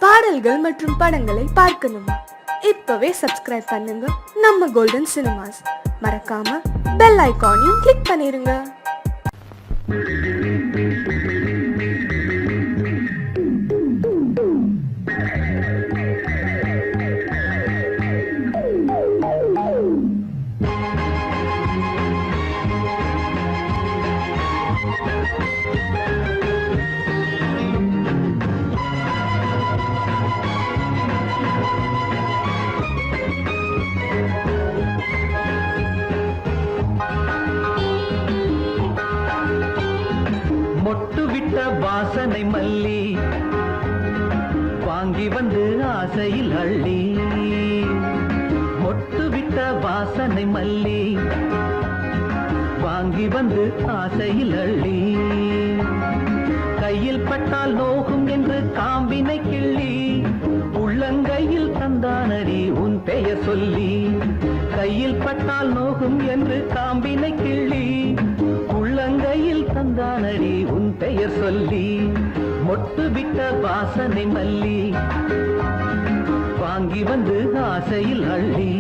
பாடல்கள் மற்றும் படங்களை பார்க்கணுமா? இப்பவே சப்ஸ்கிரைப் பண்ணுங்க நம்ம கோல்டன் சினிமாஸ். மறக்காம பெல் ஐகானையும் கிளிக் பண்ணிருங்க. மொட்டுவிட்ட வாசனை மல்லி வாங்கி வந்து ஆசையில் அள்ளி, மொட்டுவிட்ட வாசனை மல்லி வாங்கி வந்து ஆசையில் அள்ளி, கையில் பட்டால் நோகும் என்று காம்பினை கிள்ளி, உள்ளங்கையில் தந்தானடி உன் பெயர் சொல்லி, கையில் பட்டால் நோகும் என்று காம்பினை கிள்ளி, உள்ளங்கையில் தந்தானடி உன் பெயர் சொல்லி, மொட்டுவிட்ட வாசனை மல்லி வாங்கி வந்து ஆசையில் அள்ளி.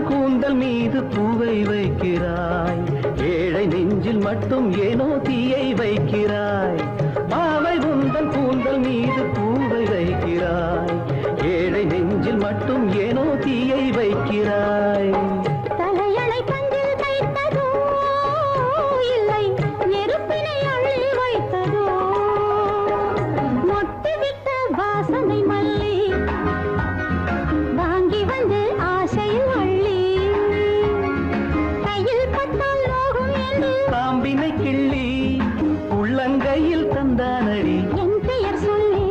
கூந்தல் மீது பூவை வைக்கிறாய், ஏழை நெஞ்சில் மட்டும் ஏனோ தீயை வைக்கிறாய். பாவை உந்தன் கூந்தல் மீது பூவை வைக்கிறாய், ஏழை நெஞ்சில் மட்டும் ஏனோ தீயை வைக்கிறாய். தலையணை பந்தில் வைத்ததோ இல்லை நெருப்பினை அள்ளி வைத்ததோ, மொட்டுவிட்ட வாசனை மல்லி வாங்கி வந்து ஆசையில் அள்ளி, கையில் பட்டால் நோகும் என்று காம்பினை கிள்ளி, உள்ளங்கையில் தந்தானடி என் பெயர் சொல்லி.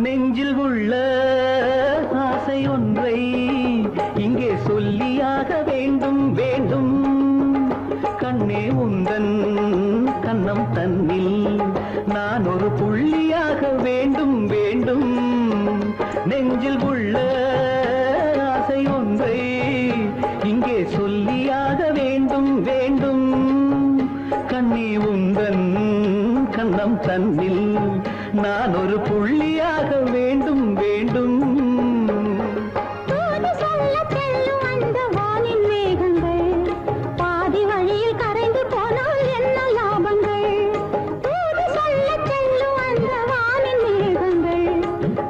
நெஞ்சில் உள்ள ஆசை ஒன்றை இங்கே சொல்லியாக வேண்டும் வேண்டும், கண்ணே உந்தன் கண்ணம் தன்னில் நான் ஒரு புள்ளியாக வேண்டும் வேண்டும். நெஞ்சில் உள்ள ஆசை ஒன்றை இங்கே சொல்லியாக வேண்டும் வேண்டும், கண்ணே உந்தன் கண்ணம் தன்னில் நான் ஒரு புள்ளியாக வேண்டும் வேண்டும். தூது சொல்ல செல்லும் அந்த வானின் மேகங்கள் பாதி வழியில் கரைந்து போனால் என்ன லாபங்கள்? தூது சொல்ல செல்லும் அந்த வானின் மேகங்கள்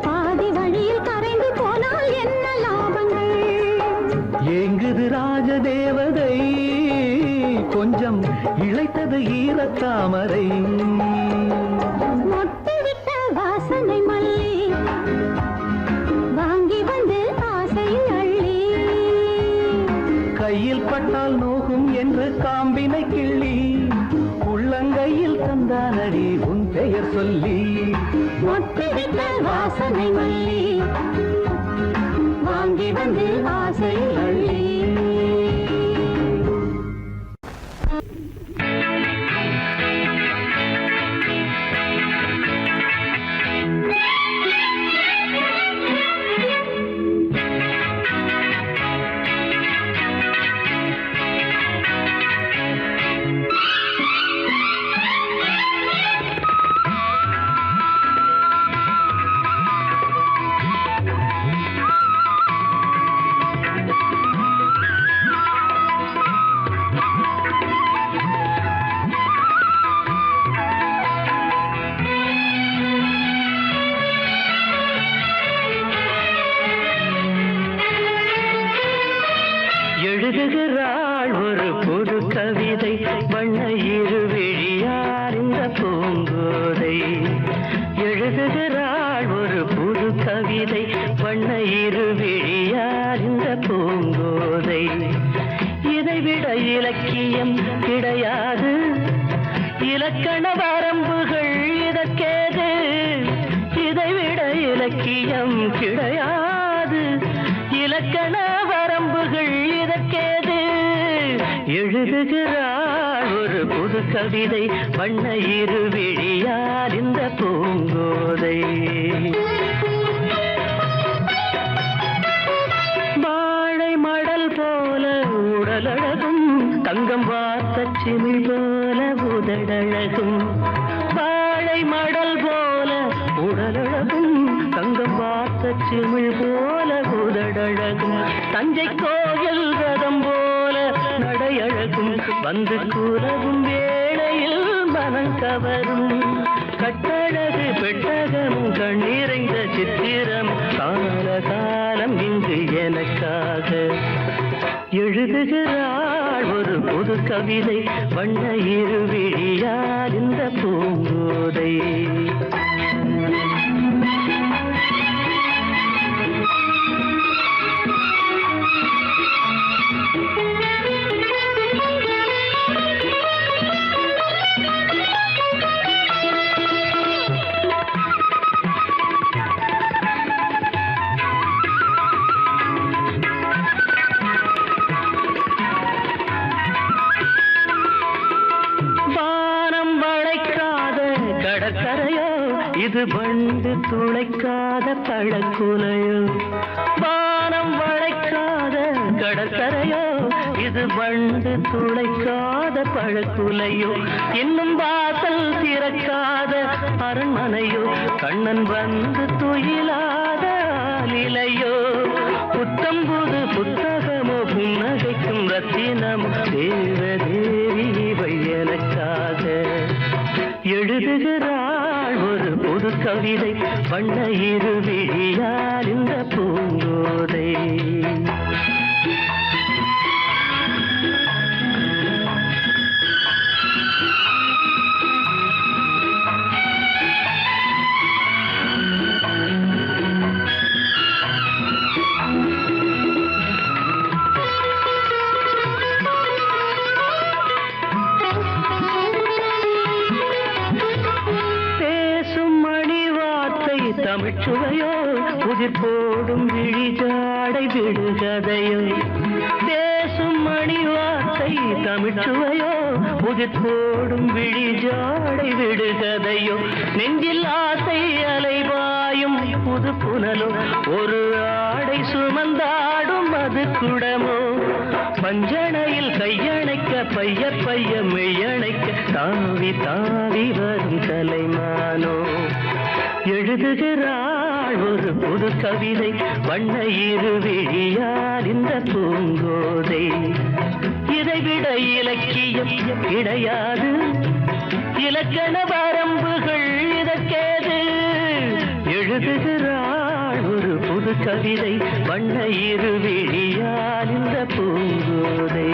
பாதி வழியில் கரைந்து போனால் என்ன லாபங்கள்? ஏங்குது ராஜதேவதை, கொஞ்சம் இழைத்தது ஈரத்தாமரை. மொட்டுவிட்ட வாசனை மல்லி வாங்கி வந்து ஆசையில் அள்ளி, கையில் பட்டால் நோகும் என்று காம்பினை கிள்ளி, உள்ளங்கையில் தந்தானடி உன் பெயர் சொல்லி, மொட்டுவிட்ட வாசனை மல்லி வாங்கி வந்து ஆசையில் அள்ளி. கவிதை வண்ண இருவிழியார் இந்த பூங்கோதை. எழுதுகிறாள் ஒரு புது கவிதை வண்ண இருவிழியார் இந்த பூங்கோதை. இதைவிட இலக்கியம் கிடையாது, இலக்கண வரம்புகள் இதற்கேது. இதைவிட இலக்கியம் கிடையாது, இலக்கண வரம்புகள் இதற்கேது. எழுதுகிறாள் ஒரு புது கவிதை வண்ண இருவிழியார் இந்த பூங்கோதை. வாழை மடல் போல உடலழகும், தங்கம் வார்த்த சிமிழ் போல உதடழகும். வாழை மடல் போல உடலழகும், தங்கம் வார்த்த சிமிழ் போல உதடழகும். தஞ்சை கோயில் ரதம் போல நடையழகும், வந்து கூறவும் வேளையில் மனம் கவரும். கட்டழகு பெட்டகமும் கண்ணீரைந்த சித்திரம் கால காலம் இங்கு எனக்காக. எழுதுகிறாள் ஒரு புது கவிதை வண்ண இருவிழியார் இந்த பூங்கோதை. இது வண்டு துளைக்காத பழக்குலையோ, வானம் வளைக்காத கடற்கரையோ. இது வண்டு துளைக்காத பழக்குலையோ, இன்னும் வாசல் திறக்காத அரண்மனையோ. கண்ணன் வந்து துயிலாத நிலையோ, புத்தம்புது புத்தகமோ புன்னகைக்கும் ரத்தினமோ. தேவதேவி இவை எனக்காக. எழுதுகிறாள் ஒரு புது கவிதை வண்ண இருவிழியார் இந்த பூங்கோதை. தமிழ்ச்சுவையோ புதிர் போடும் விழிஜாடை விடுகதையோ. பேசும் மணி வார்த்தை தமிழ்ச்சுவையோ புதிர் போடும் விழிஜாடை விடுகதையோ. நெஞ்சில் ஆசை அலைவாயும் புது புனலோ, ஒரு ஆடை சுமந்தாடும் அது குடமோ. பஞ்சணையில் கையணைக்க பைய பைய மெய்யணைக்க தாவி தாவி வரும் கலைமானோ. எழுதுகிறாள் ஒரு புது கவிதை வண்ண இருவிழியார் இந்த பூங்கோதை. இதைவிட இலக்கியம் கிடையாது, இலக்கண வரம்புகள் இதற்கேது. எழுதுகிறாள் ஒரு புது கவிதை வண்ண இருவிழியார் இந்த பூங்கோதை.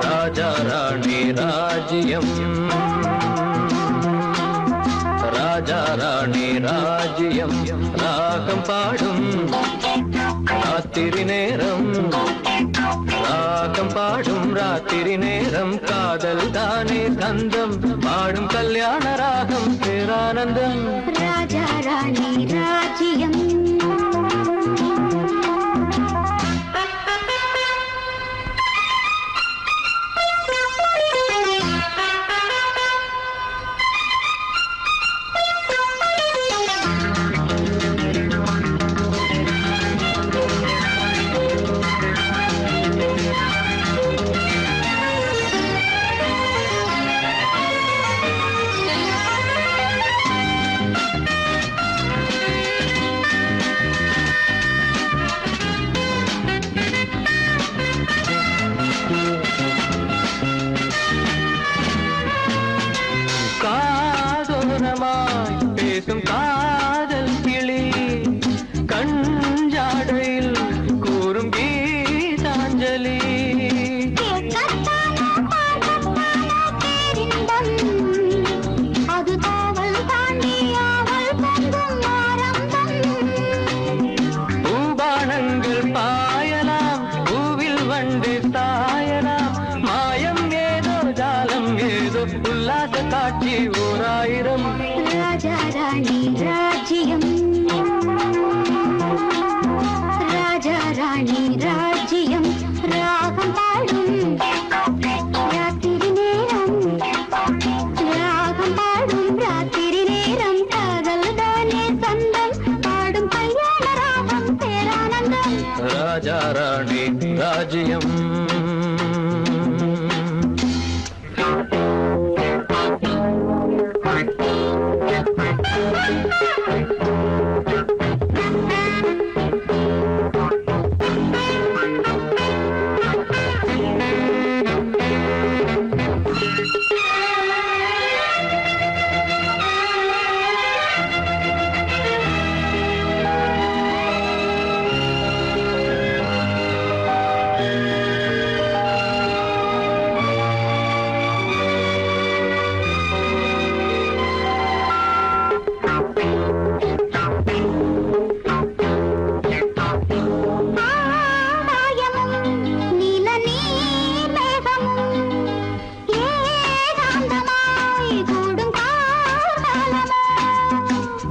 ராஜா ராணி ராஜ்யம், ராஜா ராணி ராஜ்யம். ராகம் பாடும் ராத்திரி நேரம், ராகம் பாடும் ராத்திரி நேரம். காதல் தானே கந்தம், பாடும் கல்யாண ராகம் பேரானந்தம். ராஜா ராணி ராஜ்யம். ராணி ராஜ்யம் ராகம் பாடும் ராத்திரி நேரம் ராகம் பாடும் ராத்திரி நேரம் காதல் தானே சொந்தம் பாடும் கல்யாண ராகம் பேரானந்தம் ராஜா ராணி ராஜ்யம்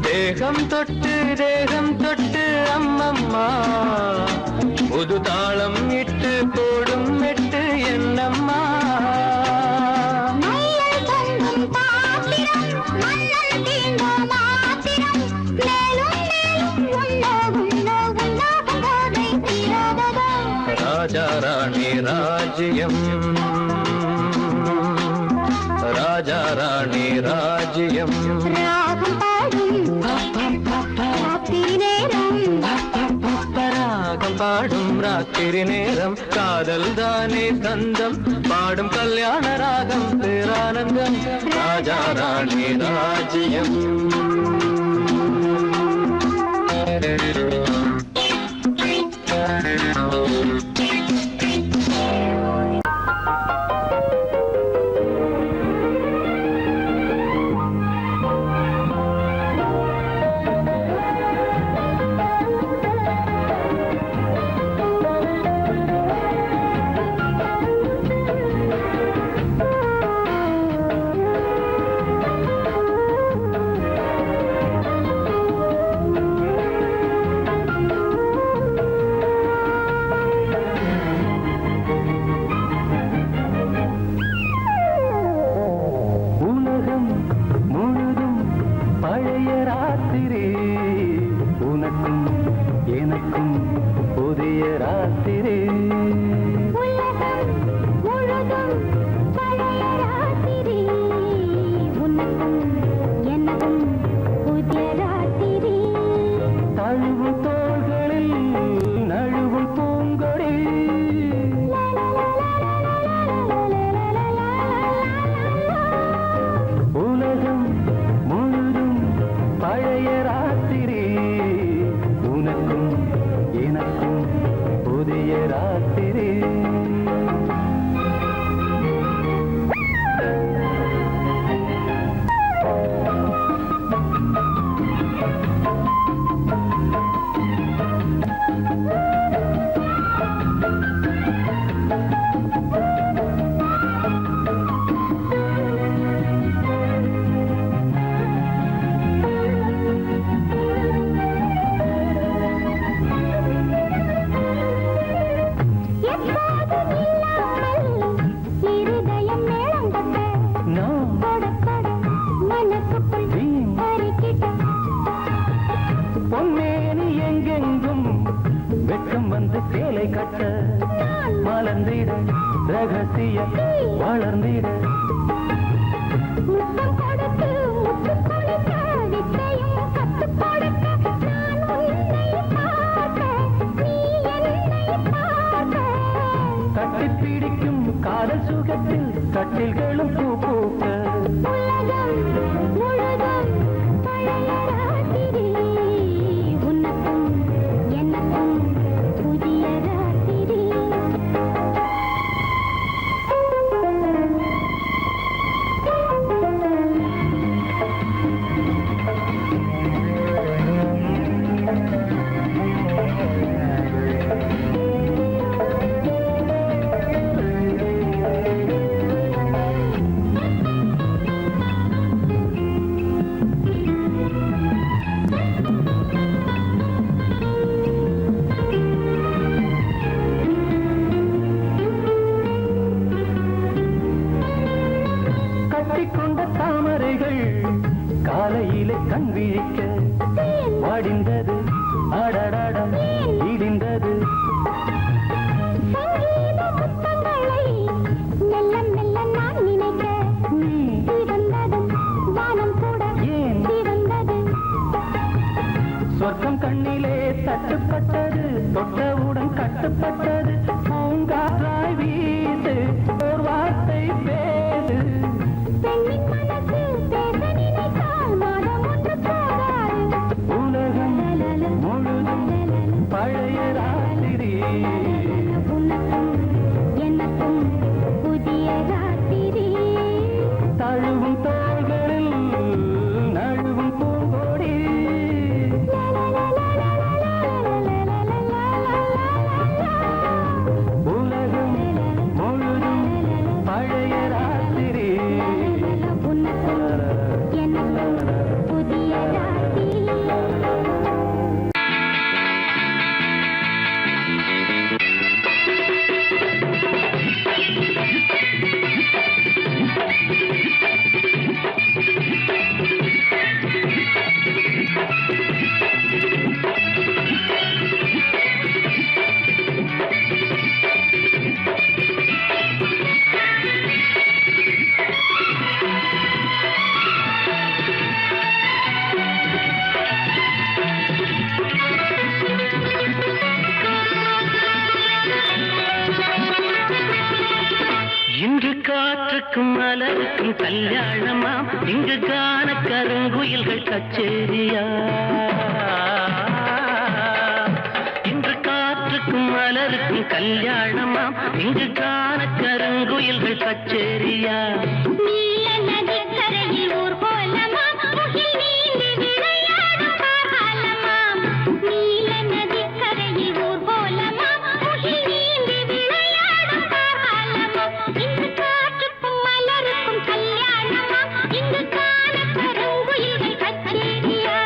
தேகம் தொட்டு அம்மம்மா புது தாளம் இட்டு போடும் மெட்டு என்னம்மா ராஜா ராணி ராஜ்யம் ராஜா ராணி ராஜ்யம் ராகம் பாடும் ராத்திரி நேரம் காதல் தானே சொந்தம் பாடும் கல்யாண ராகம் பேரானந்தம் ராஜா ராணி ராஜ்யம் பொன்னேனி எங்கெங்கும் வெட்கம் வந்து சேலை கட்ட மலர்ந்திட ரகசிய வளர்ந்திட கட்டிப்பிடிக்கும் காதல் சுகத்தில் கட்டில்களும் பூ பூக்க தட்டுப்பட்டது தொட்டவுடன் கட்டுப்பட்டது பூங்காற்றாய் வீசு ஒரு வார்த்தை பேசு பெண்ணின் மனசு பேச நினைத்தால் மாதம் ஒன்று போகாது உலகம் முழுதும் பழைய ராத்திரி உனக்கும் எனக்கும் புதிய ராத்திரி தழுவும் தோள்களில் நழுவும் பூங்கோடி உலகம் முழுதும் பழைய ராத்திரி உனக்கும் எனக்கும் புதிய ராத்திரி இன்று காற்றுக்கும் மலருக்கும் கல்யாணமாம் இங்கு காண கருங்குயில்கள் கச்சேரியா இன்று காற்றுக்கும் மலருக்கும் கல்யாணமாம் இங்கு காண கருங்குயில்கள் கச்சேரியா நீல நதிக்கரையில் ஊர்வலமாம் முகில் நீந்தி விளையாடும் காலமாம் நீல நதிக்கரையில் ஊர்வலமாம் முகில் நீந்தி விளையாடும் காலமாம் இங்கு காற்றுக்கும் மலருக்கும் கல்யாணமாம் இங்கு காண கருங்குயில்கள் கச்சேரியா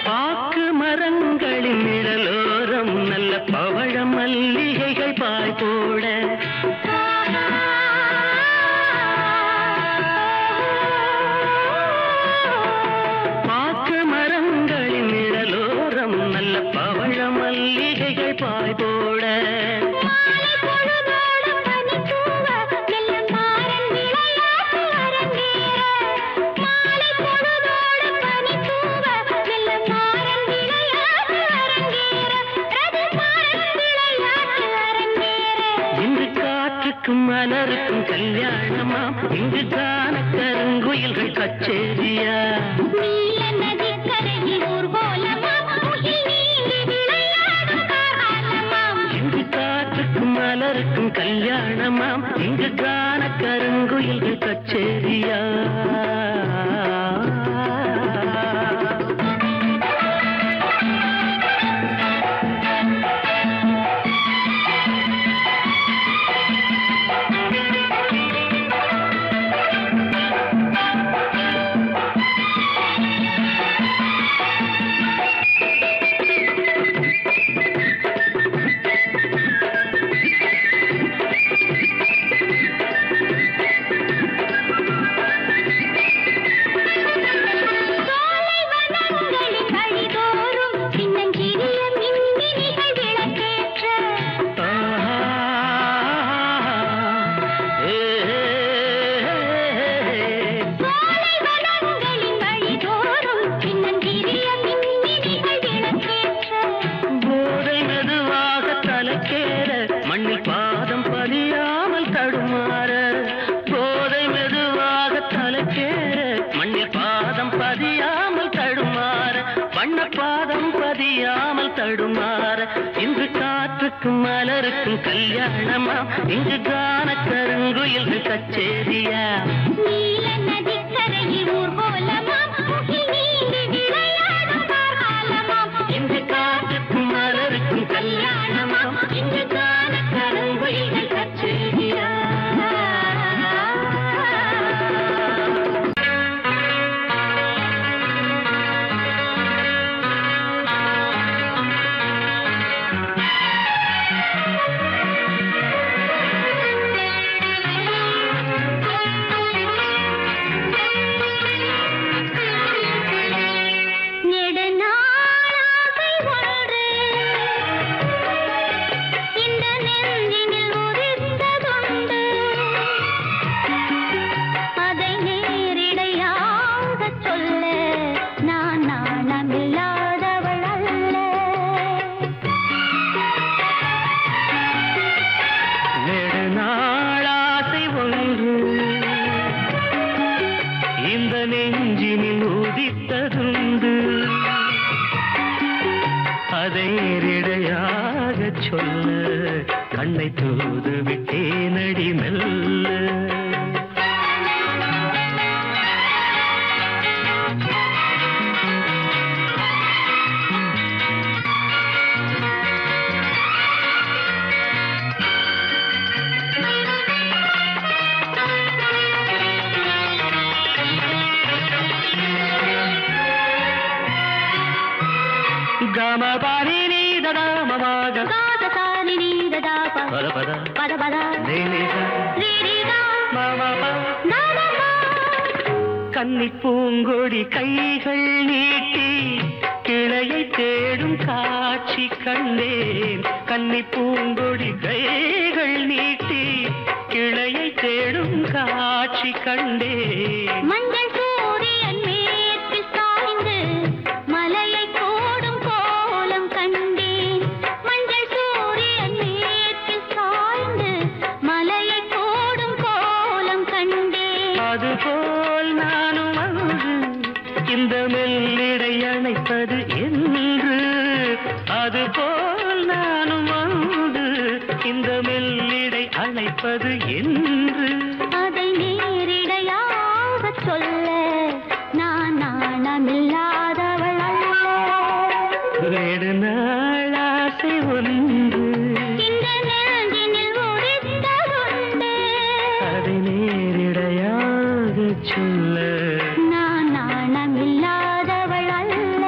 பாக்கு மரங்களின் நிழலோரம் நல்ல பவழ மல்லிகைகள் பாய் போட பாக்கு மரங்களின் நிழலோரம் நல்ல பவழ மல்லிகைகள் பாய் போட மாலை பொழுதோடும் பனித்தூவ வெள்ளம் மாறன் விளையாட்டு அரங்கேற மாலை பொழுதோடும் பனித்தூவ வெள்ளம் மாறன் விளையாட்டு அரங்கேற ரதி மாறன் விளையாட்டு அரங்கேற இன்று காற்றுக்கும் மலருக்கும் கல்யாணமாம் இங்கு காண கருங்குயில்கள் கச்சேரியா நீல நதிக்கரையில் ஊர்வலமாம் முகில் நீந்தி விளையாடும் காலமாம் இங்கு காற்றுக்கும் மலருக்கும் கல்யாணமாம் இங்கு காண கருங்குயில்கள் கச்சேரியா சோலை வனங்களின் வழிதோறும் சின்னஞ்சிறிய மின்மினிகள் விளக்கேற்ற ஆஹா. ஏ. சோலை வனங்களின் வழிதோறும் சின்னஞ்சிறிய மின்மினிகள் விளக்கேற்ற போதை மெதுவாக தலைக்கேற மண்ணில் பாதம் பதியாமல் தடுமாற போதை மெதுவாக தலைக்கேற மண்ணில் பாதம் பதியாமல் தடுமாற வண்ண பாதம் பதியாமல் தடுமாற இன்று காற்றுக்கும் மலருக்கும் கல்யாணமா இங்கு காண கருங்குயில்கள் கச்சேரியா நீல நதிக்கரையில் ஊர்வலமாம் முகில் நீந்தி விளையாடும் காலமாம் இங்கு காற்றுக்கும் மலருக்கும் கல்யாணமாம் இங்கு காண கருங்குயில்கள் கச்சேரியா அதை நேரிடையாக சொல்ல கண்ணை தூது விட்டேனடி மெல்ல. గమపని నీదమగ గాదసాని నీదదాప పద పద పద పద నీనిద రీరిగా మమప నామప. கன்னி பூங்கொடி கைகள் நீட்டி கிளையை தேடும் காட்சி கண்டேன். கன்னி பூங்கொடி கைகள் நீட்டி கிளையை தேடும் காட்சி கண்டேன். மஞ்சள் சூரியன் மேற்கில் சாய்ந்து மலையை கோடும் கோலம் கண்டேன். மஞ்சள் சூரியன் மேற்கில் சாய்ந்து மலையை கோடும் கோலம் கண்டேன். அதுபோல் நானும் வந்து இந்த மெல்லிடை அணைப்பது என்று. அதுபோல் நானும் வந்து இந்த மெல்லிடை அணைப்பது என்று. அதை நேரிடையாக சொல்ல நான் நாணமில்லாதவள் அல்ல. நெடுநாள் ஆசை ஒன்று இந்த நெஞ்சினில் உதித்ததுண்டு. அதை நேரிடையாக சொல்ல நான் நாணமில்லாதவள் அல்ல.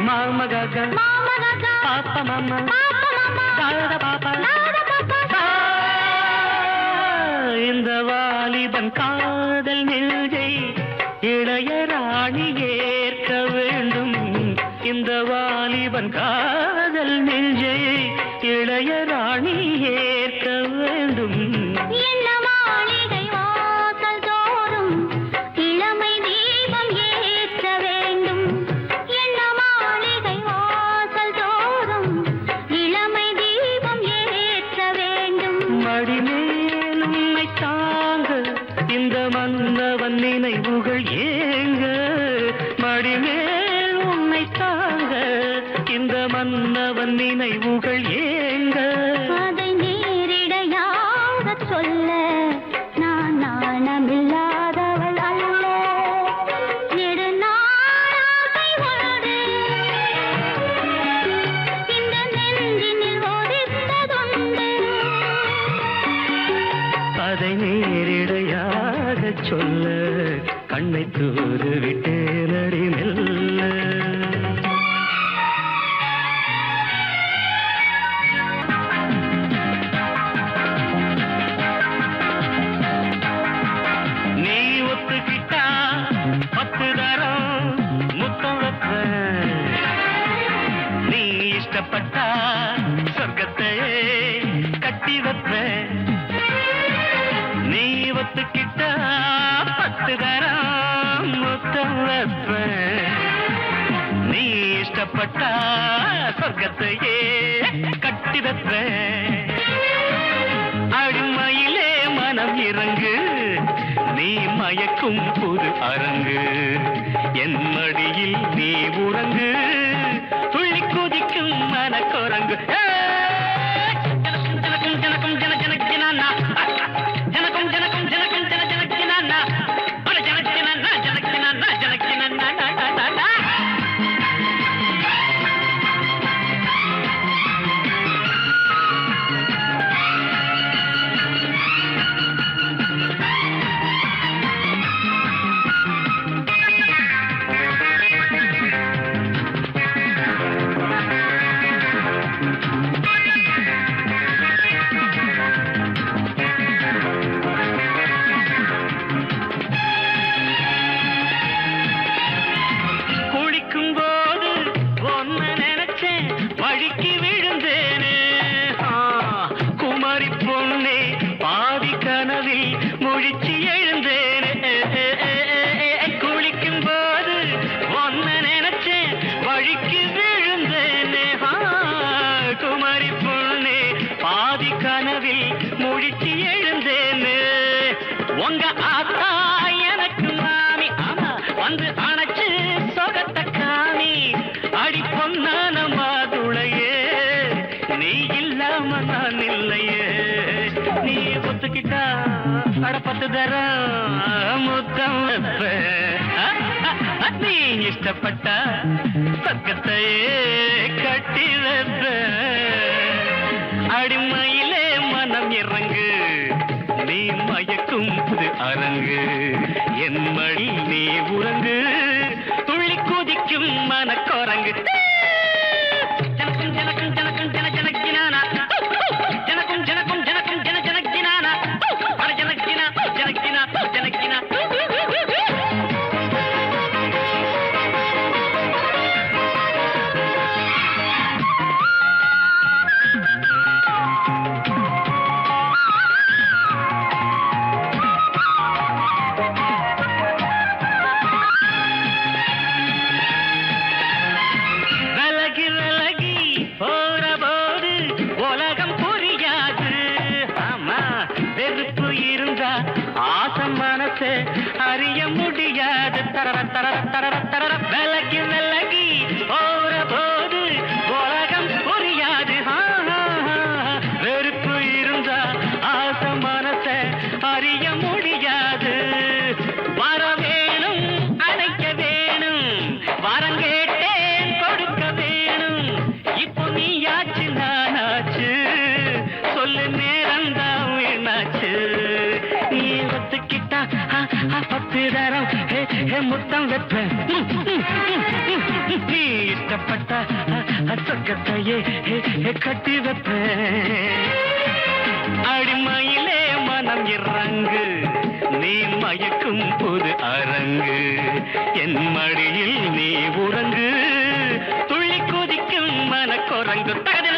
மாமகக மாமனக பாப்ப மாமா பாப்ப மாமா தாழ பாப்பா நாட பாப்பா. இந்த வாலிபன் காதல் நெஞ்சை இளையராணி ஏற்க வேண்டும். இந்த வாலிபன் காதல் நெஞ்சை இளையராணி ஏற்க வேண்டும். என்ன மாளிகை வாசல் தோறும் இளமை தீபம் ஏற்ற வேண்டும். என்ன மாளிகை வாசல் தோறும் இளமை தீபம் ஏற்ற வேண்டும். மடிமேல் உன்னை தாங்க இந்த மன்னவன் நினைவுகள் ஏங்க. மடிமேல் உன்னை தாங்க இந்த மன்னவன் நினைவுகள் ஏங்க. அதை நேரிடையாக சொல்ல நான் நாணமில்லாதவள் அல்ல. நெடுநாளாசை ஒன்று இந்த நெஞ்சினில் ஒதித்ததுண்டு. அதை நேரிடையாக சொல்ல கண்ணை தூது விட்டேனடி மெல்ல. நீ ஒத்துக்கிட்டா 10 தரம் முத்தம் வைப்பேன். நீ இஷ்டப்பட்டா சொர்க்கத்தையே கட்டி வைப்பேன். நீ ஒத்துக்கிட்டா 10 தரம் முத்தம் வைப்பேன். நீ இஷ்டப்பட்டா சொர்க்கத்தையே கட்டி வைப்பேன். அடிமையிலே மனம் இறங்கு நீ மயக்கும் புது அரங்கு. என் மடியில் நீ உறங்கு துள்ளி குதிக்கும் மனக்குரங்கு. ஜனக்கும் ஜனக்கும் ஜனக்கும் ஜன ஜனக்கினானா ஜனக்கும் ஜனக்கும் ஜனக்கும் ஜன ஜனக்கினானா அட ஜனக்கினானா ஜனக்கினானா ஜனக்கினானா. உங்க ஆத்தா எனக்கு மாமி ஆமா வந்து அணைச்சு சொகத்த காமி அடி பொன்னான மாதுளையே நீ இல்லாம நான் இல்லையே நீ ஒத்துக்கிட்டா அடப்பத்து தரம் முத்தம் நீ இஷ்டப்பட்ட பக்கத்தையே கட்டி வைப்ப அடிமையிலே மனம் இறங்கு நீ மயக்கும் அரங்கு என் மடி நீ உறங்கு துள்ளி குதிக்கும் மனக்குரங்கு ஜனக்கும் ஜனக்கும் ஜனக்கும் ஜன ஜனக்கினானா ஜனக்கும் ஜனக்கும் ஜனக்கும் ஜன ஜனக்கினானா அட ஜனக்கினா ஜனக்கினா ஜனக்கினா அறிய முடியாது தரர தரர தரர தரர விலகி விலகி போற போது உலகம் புரியாது வெறுப்பு இருந்தா ஆசை மனச அறிய முடியாது வர வேணும் அடைக்க வேணும் வரம் கேட்டேன் கொடுக்க வேணும் இப்போ நீயாச்சு நானாச்சு சொல்லு நேரம்தான் வீணாச்சு நீ ஒத்துக்கிட்டா பத்து தரம் முத்தம் வைப்பேன் நீ இஷ்டப்பட்ட சொர்க்கத்தையே கட்டி வைப்பேன் அடிமையிலே மனம் இறங்கு நீ மயக்கும் புது அரங்கு என் மடியில் நீ உறங்கு துள்ளி குதிக்கும் மனக்குரங்கு தகத